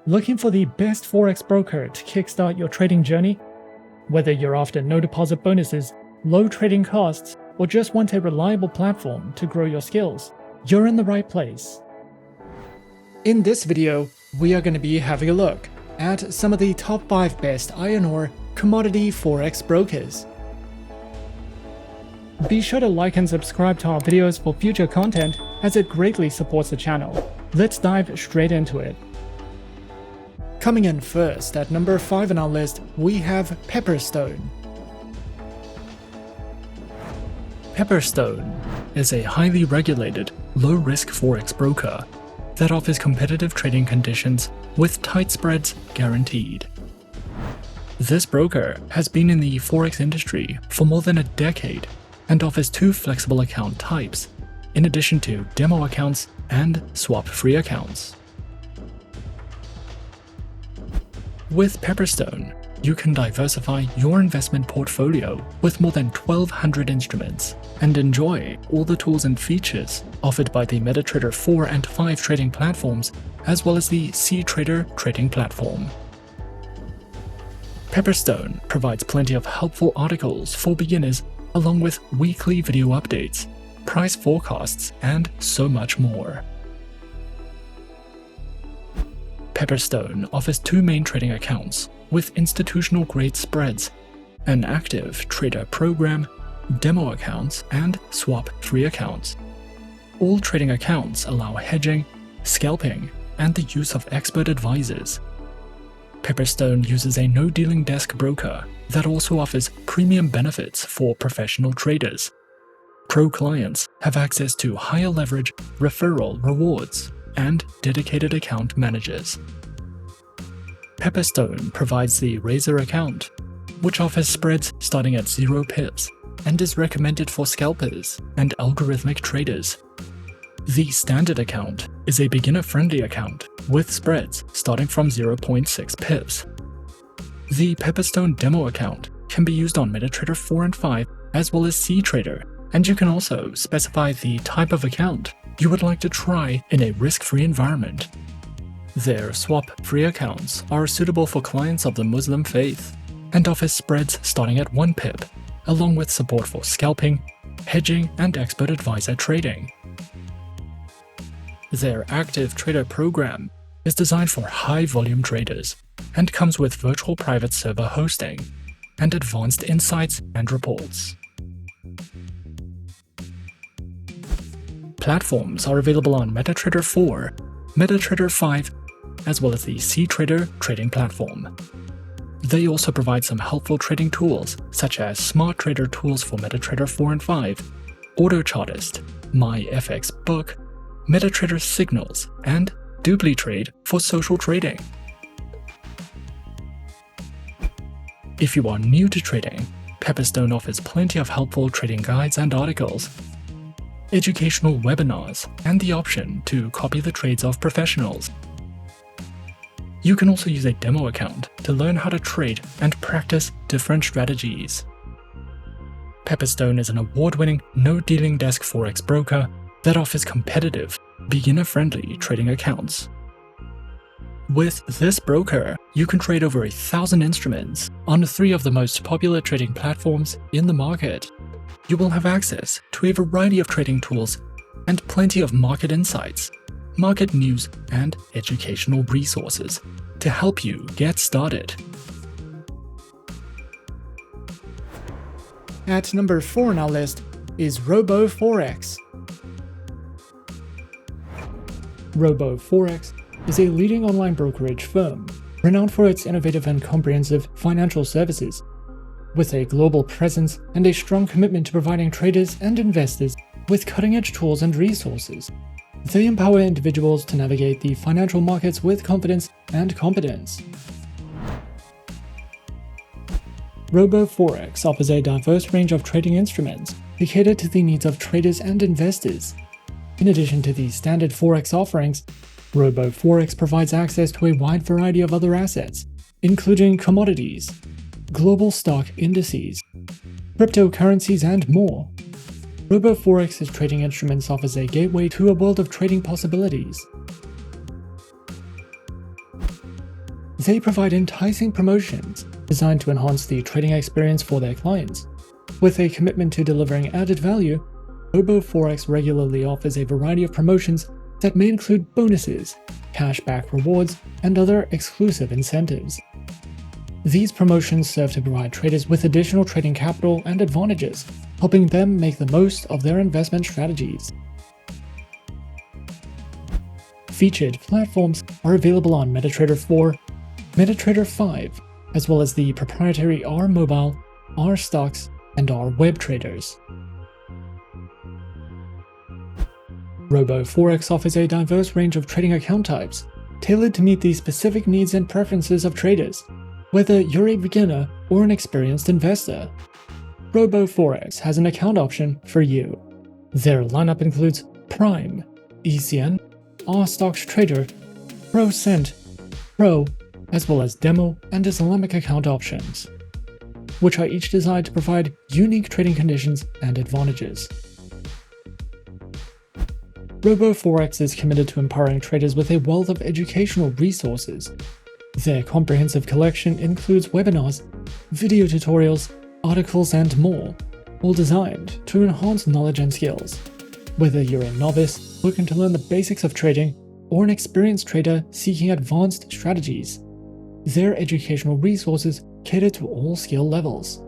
Looking for the best Forex broker to kickstart your trading journey? Whether you're after no deposit bonuses, low trading costs, or just want a reliable platform to grow your skills, you're in the right place. In this video, we are going to be having a look at some of the top 5 best iron ore commodity Forex brokers. Be sure to like and subscribe to our videos for future content, as it greatly supports the channel. Let's dive straight into it. Coming in first, at number 5 on our list, we have Pepperstone. Pepperstone is a highly regulated, low-risk Forex broker that offers competitive trading conditions with tight spreads guaranteed. This broker has been in the Forex industry for more than a decade and offers 2 flexible account types, in addition to demo accounts and swap-free accounts. With Pepperstone, you can diversify your investment portfolio with more than 1,200 instruments and enjoy all the tools and features offered by the MetaTrader 4 and 5 trading platforms, as well as the cTrader trading platform. Pepperstone provides plenty of helpful articles for beginners, along with weekly video updates, price forecasts, and so much more. Pepperstone offers 2 main trading accounts with institutional-grade spreads, an active trader program, demo accounts, and swap-free accounts. All trading accounts allow hedging, scalping, and the use of expert advisors. Pepperstone uses a no-dealing desk broker that also offers premium benefits for professional traders. Pro clients have access to higher leverage referral rewards and dedicated account managers. Pepperstone provides the Razor account, which offers spreads starting at 0 pips and is recommended for scalpers and algorithmic traders. The Standard account is a beginner-friendly account with spreads starting from 0.6 pips. The Pepperstone demo account can be used on MetaTrader 4 and 5 as well as cTrader, and you can also specify the type of account you would like to try in a risk-free environment. Their swap-free accounts are suitable for clients of the Muslim faith and offer spreads starting at 1 pip, along with support for scalping, hedging, and expert advisor trading. Their active trader program is designed for high-volume traders and comes with virtual private server hosting and advanced insights and reports. Platforms are available on MetaTrader 4, MetaTrader 5, as well as the cTrader trading platform. They also provide some helpful trading tools, such as Smart Trader tools for MetaTrader 4 and 5, AutoChartist, MyFXBook, MetaTrader Signals, and DupliTrade for social trading. If you are new to trading, Pepperstone offers plenty of helpful trading guides and articles, educational webinars, and the option to copy the trades of professionals. You can also use a demo account to learn how to trade and practice different strategies. Pepperstone is an award-winning no-dealing desk Forex broker that offers competitive, beginner-friendly trading accounts. With this broker, you can trade over 1,000 instruments on 3 of the most popular trading platforms in the market. You will have access to a variety of trading tools and plenty of market insights, market news, and educational resources to help you get started. At number 4 on our list is RoboForex. RoboForex is a leading online brokerage firm renowned for its innovative and comprehensive financial services. With a global presence and a strong commitment to providing traders and investors with cutting-edge tools and resources, they empower individuals to navigate the financial markets with confidence and competence. RoboForex offers a diverse range of trading instruments to cater to the needs of traders and investors. In addition to the standard Forex offerings, RoboForex provides access to a wide variety of other assets, including commodities, global stock indices, cryptocurrencies, and more. RoboForex's trading instruments offers a gateway to a world of trading possibilities. They provide enticing promotions designed to enhance the trading experience for their clients. With a commitment to delivering added value, RoboForex regularly offers a variety of promotions that may include bonuses, cashback rewards, and other exclusive incentives. These promotions serve to provide traders with additional trading capital and advantages, helping them make the most of their investment strategies. Featured platforms are available on MetaTrader 4, MetaTrader 5, as well as the proprietary R Mobile, R Stocks, and R Web traders. RoboForex offers a diverse range of trading account types, tailored to meet the specific needs and preferences of traders, whether you're a beginner or an experienced investor. RoboForex has an account option for you. Their lineup includes Prime, ECN, R Stocks Trader, Pro Cent, Pro, as well as Demo and Islamic account options, which are each designed to provide unique trading conditions and advantages. RoboForex is committed to empowering traders with a wealth of educational resources. Their comprehensive collection includes webinars, video tutorials, articles, and more, all designed to enhance knowledge and skills. Whether you're a novice looking to learn the basics of trading or an experienced trader seeking advanced strategies, their educational resources cater to all skill levels.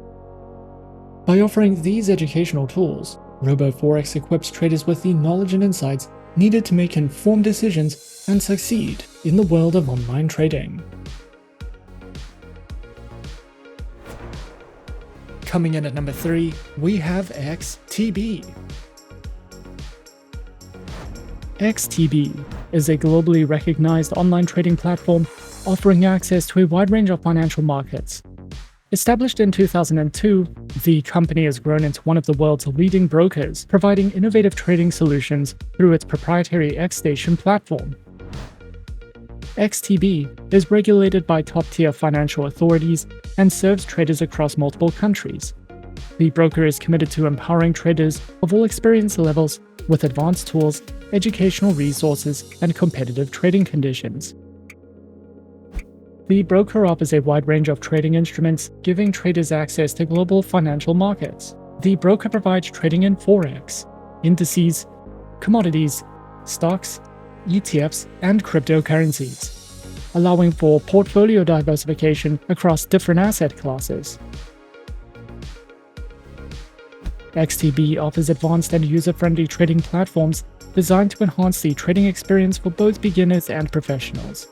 By offering these educational tools, RoboForex equips traders with the knowledge and insights needed to make informed decisions and succeed in the world of online trading. Coming in at number 3, we have XTB. XTB is a globally recognized online trading platform offering access to a wide range of financial markets. Established in 2002, the company has grown into one of the world's leading brokers, providing innovative trading solutions through its proprietary XStation platform. XTB is regulated by top-tier financial authorities and serves traders across multiple countries. The broker is committed to empowering traders of all experience levels with advanced tools, educational resources, and competitive trading conditions. The broker offers a wide range of trading instruments, giving traders access to global financial markets. The broker provides trading in Forex, indices, commodities, stocks, ETFs, and cryptocurrencies, allowing for portfolio diversification across different asset classes. XTB offers advanced and user-friendly trading platforms designed to enhance the trading experience for both beginners and professionals.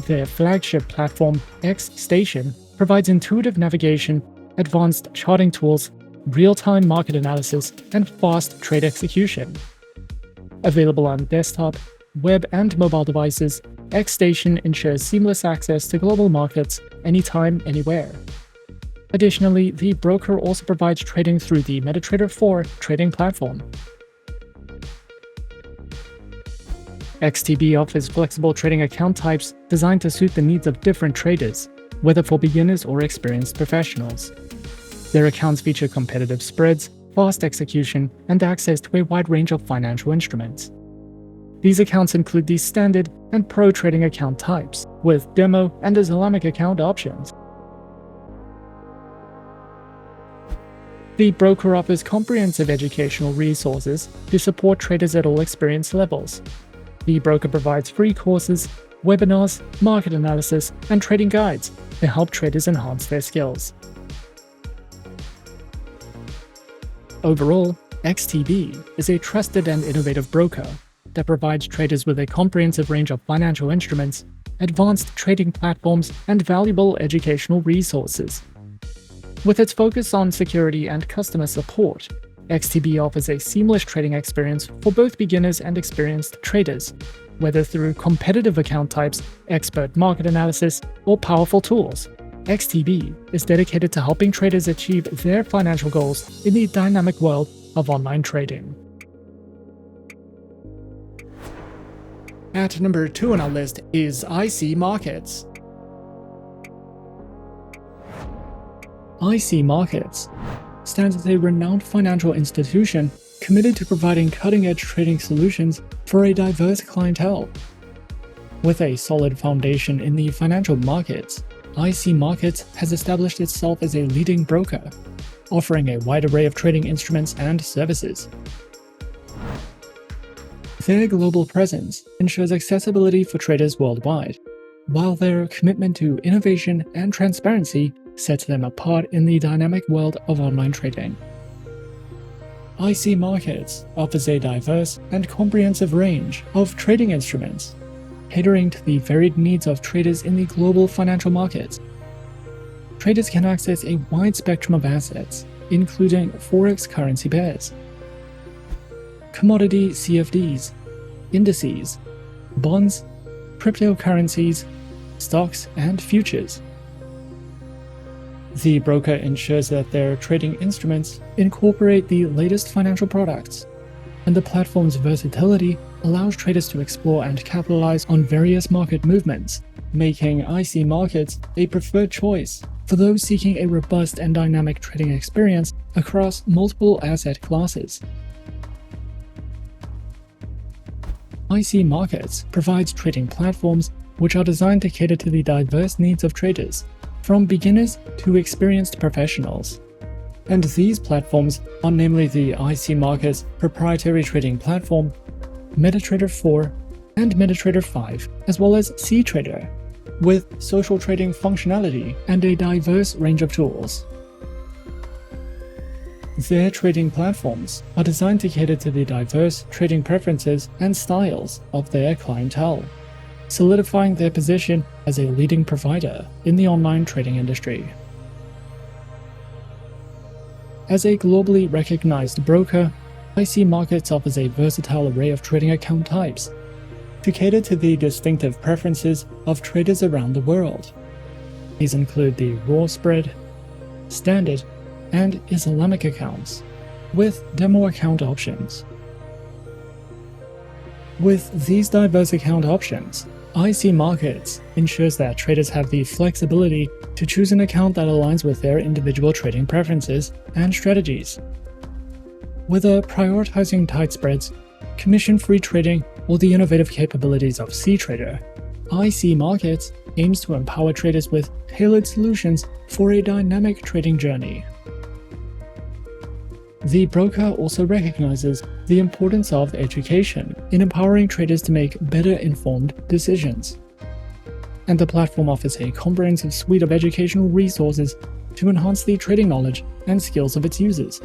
Their flagship platform, XStation, provides intuitive navigation, advanced charting tools, real-time market analysis, and fast trade execution. Available on desktop, web, and mobile devices, XStation ensures seamless access to global markets anytime, anywhere. Additionally, the broker also provides trading through the MetaTrader 4 trading platform. XTB offers flexible trading account types designed to suit the needs of different traders, whether for beginners or experienced professionals. Their accounts feature competitive spreads, fast execution, and access to a wide range of financial instruments. These accounts include the standard and pro trading account types, with demo and Islamic account options. The broker offers comprehensive educational resources to support traders at all experience levels. The broker provides free courses, webinars, market analysis, and trading guides to help traders enhance their skills. Overall, XTB is a trusted and innovative broker that provides traders with a comprehensive range of financial instruments, advanced trading platforms, and valuable educational resources. With its focus on security and customer support, XTB offers a seamless trading experience for both beginners and experienced traders, whether through competitive account types, expert market analysis, or powerful tools. XTB is dedicated to helping traders achieve their financial goals in the dynamic world of online trading. At number 2 on our list is IC Markets. IC Markets stands as a renowned financial institution committed to providing cutting-edge trading solutions for a diverse clientele. With a solid foundation in the financial markets, IC Markets has established itself as a leading broker, offering a wide array of trading instruments and services. Their global presence ensures accessibility for traders worldwide, while their commitment to innovation and transparency sets them apart in the dynamic world of online trading. IC Markets offers a diverse and comprehensive range of trading instruments, catering to the varied needs of traders in the global financial markets. Traders can access a wide spectrum of assets, including Forex currency pairs, commodity CFDs, indices, bonds, cryptocurrencies, stocks, and futures. The broker ensures that their trading instruments incorporate the latest financial products, and the platform's versatility allows traders to explore and capitalize on various market movements, making IC Markets a preferred choice for those seeking a robust and dynamic trading experience across multiple asset classes. IC Markets provides trading platforms which are designed to cater to the diverse needs of traders, from beginners to experienced professionals. And these platforms are namely the IC Markets proprietary trading platform, MetaTrader 4 and MetaTrader 5, as well as cTrader, with social trading functionality and a diverse range of tools. Their trading platforms are designed to cater to the diverse trading preferences and styles of their clientele, solidifying their position as a leading provider in the online trading industry. As a globally recognized broker, IC Markets offers a versatile array of trading account types to cater to the distinctive preferences of traders around the world. These include the raw spread, standard, and Islamic accounts, with demo account options. With these diverse account options, IC Markets ensures that traders have the flexibility to choose an account that aligns with their individual trading preferences and strategies. Whether prioritizing tight spreads, commission-free trading, or the innovative capabilities of cTrader, IC Markets aims to empower traders with tailored solutions for a dynamic trading journey. The broker also recognizes the importance of education in empowering traders to make better informed decisions. And the platform offers a comprehensive suite of educational resources to enhance the trading knowledge and skills of its users.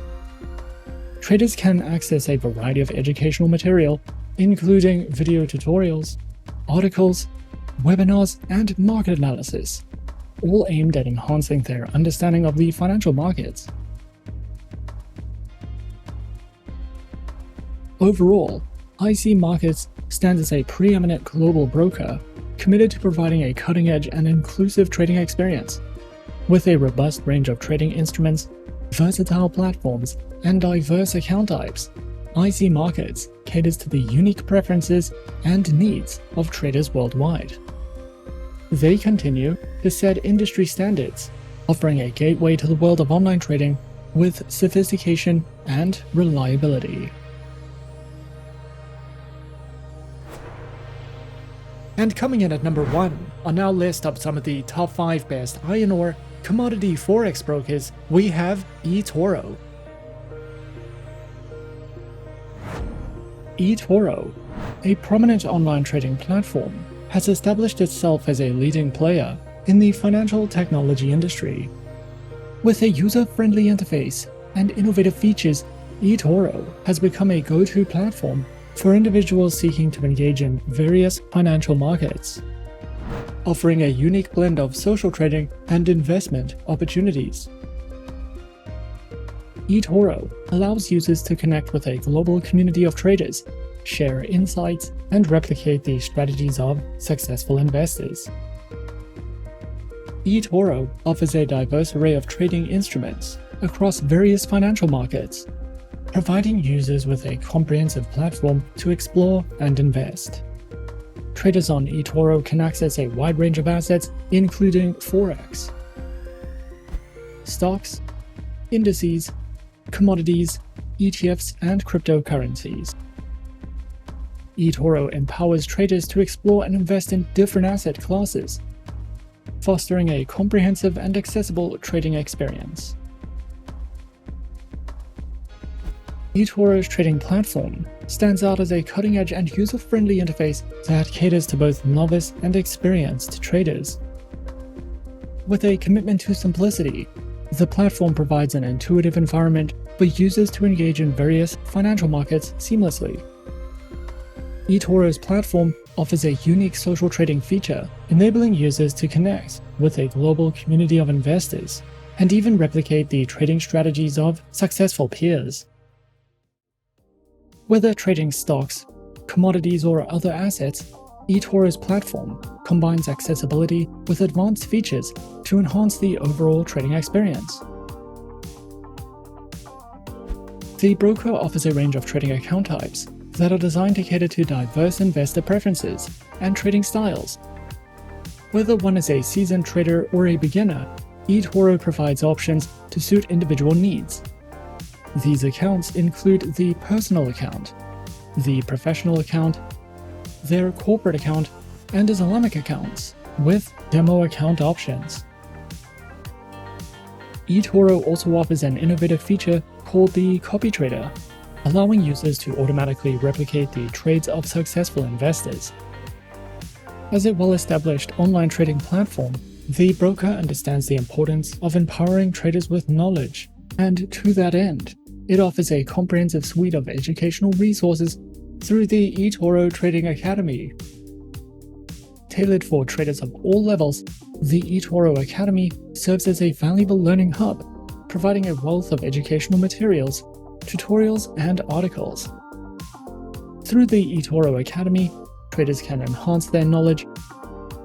Traders can access a variety of educational material, including video tutorials, articles, webinars, and market analysis, all aimed at enhancing their understanding of the financial markets. Overall, IC Markets stands as a preeminent global broker committed to providing a cutting-edge and inclusive trading experience. With a robust range of trading instruments, versatile platforms, and diverse account types, IC Markets caters to the unique preferences and needs of traders worldwide. They continue to set industry standards, offering a gateway to the world of online trading with sophistication and reliability. And coming in at number 1 on our list of some of the top 5 best iron ore commodity Forex brokers, we have eToro. eToro, a prominent online trading platform, has established itself as a leading player in the financial technology industry. With a user-friendly interface and innovative features, eToro has become a go-to platform for individuals seeking to engage in various financial markets, offering a unique blend of social trading and investment opportunities. eToro allows users to connect with a global community of traders, share insights, and replicate the strategies of successful investors. eToro offers a diverse array of trading instruments across various financial markets, providing users with a comprehensive platform to explore and invest. Traders on eToro can access a wide range of assets, including Forex, stocks, indices, commodities, ETFs, and cryptocurrencies. eToro empowers traders to explore and invest in different asset classes, fostering a comprehensive and accessible trading experience. eToro's trading platform stands out as a cutting-edge and user-friendly interface that caters to both novice and experienced traders. With a commitment to simplicity, the platform provides an intuitive environment for users to engage in various financial markets seamlessly. eToro's platform offers a unique social trading feature, enabling users to connect with a global community of investors and even replicate the trading strategies of successful peers. Whether trading stocks, commodities, or other assets, eToro's platform combines accessibility with advanced features to enhance the overall trading experience. The broker offers a range of trading account types that are designed to cater to diverse investor preferences and trading styles. Whether one is a seasoned trader or a beginner, eToro provides options to suit individual needs. These accounts include the personal account, the professional account, their corporate account, and Islamic accounts, with demo account options. eToro also offers an innovative feature called the cTrader, allowing users to automatically replicate the trades of successful investors. As a well-established online trading platform, the broker understands the importance of empowering traders with knowledge, and to that end, it offers a comprehensive suite of educational resources through the eToro Trading Academy. Tailored for traders of all levels, the eToro Academy serves as a valuable learning hub, providing a wealth of educational materials, tutorials, and articles. Through the eToro Academy, traders can enhance their knowledge,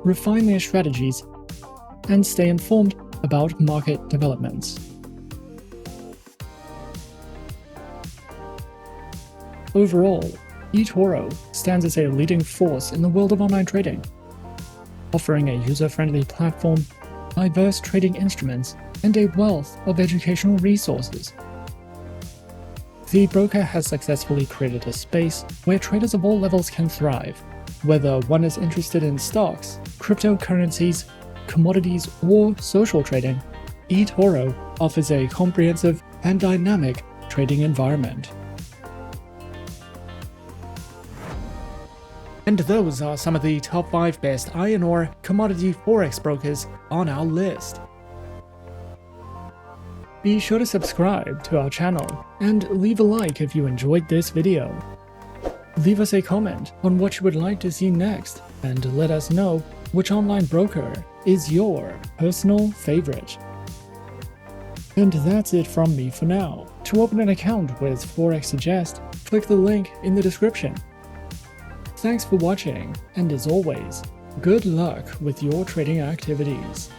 refine their strategies, and stay informed about market developments. Overall, eToro stands as a leading force in the world of online trading, offering a user-friendly platform, diverse trading instruments, and a wealth of educational resources. The broker has successfully created a space where traders of all levels can thrive, whether one is interested in stocks, cryptocurrencies, commodities, or social trading. eToro offers a comprehensive and dynamic trading environment. And those are some of the top 5 best iron ore commodity Forex brokers on our list. Be sure to subscribe to our channel and leave a like if you enjoyed this video. Leave us a comment on what you would like to see next and let us know which online broker is your personal favorite. And that's it from me for now. To open an account with Forexsuggest, click the link in the description. Thanks for watching, and as always, good luck with your trading activities.